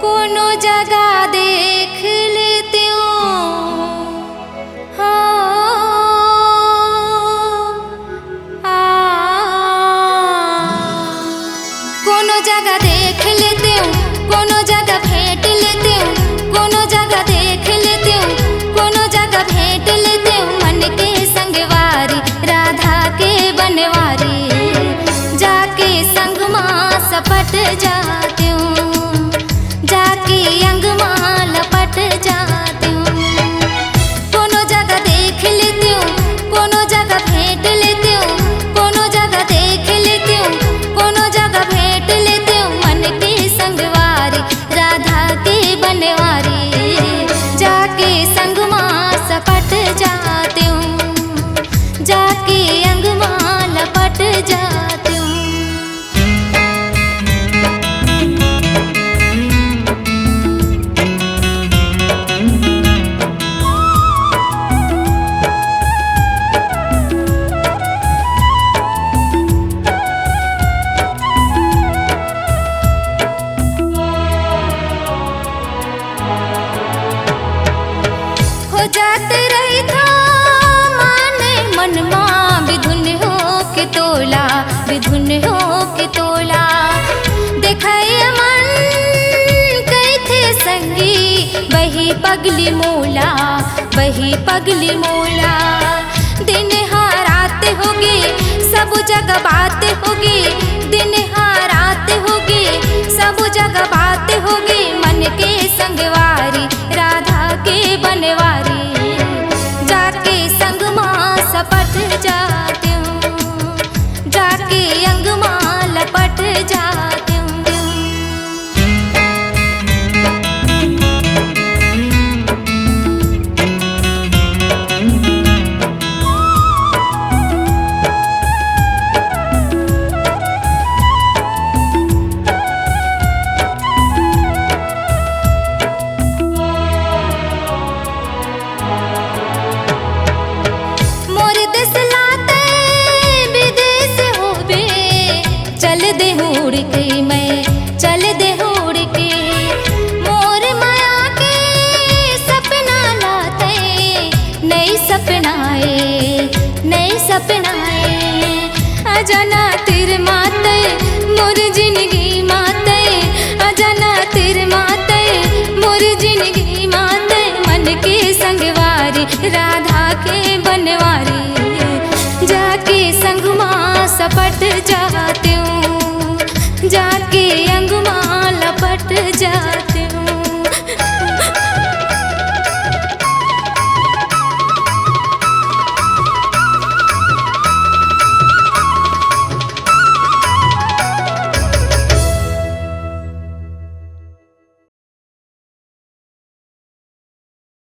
कोनो जगह देख लेती हूँ। हो कोनो जगह देख लेती हूँ, कोनो जगह भेंट लेती हूँ, कोनो जगह देख लेती हूँ, कोनो जगह भेंट लेती हूँ। मन के संगवारी राधा के बनवारी, जाके संग माँ सपट जाती हूँ, जाके अंग माँ लपट जाती हूँ। कोनो जगह देख लेती हूँ, कोनो जगह भेंट लेती हूँ, कोनो जगह देख लेती हूँ, कोनो जगह भेंट लेती हूँ। मन के संगवारी राधा के बनवारी, जाके संग माँ सपट जाती हूँ, जाके अंग माँ लपट जाती हूँ। हो जाते रही था माने मन माँ विधुन हो के तोला, विधुन हो के तोला। देखैया मन कई थे संगी, वही पगली मोला, वही पगली मोला। दिन हारात होगे सब जगह बात होगी, दिन हारात होगी सब जगह बात होगी। मन के संगवारी राधा के बनवारी, जाके संग माँ सपट जाती हूँ, जाके अंग माँ लपट जाती हूँ। मोर देश लाते विदेश होबे, चल दे उड़ के मैं, चल दे उड़ के। मोर माया के सपना लाते, नई सपनाए, नई सपनाए। अजाना तिर माते मोर जिंदगी माते, अजाना तिर माते मोर जिंदगी माते। मन के संगवारी राधा के बनवारी, जाके संग माँ सपट जा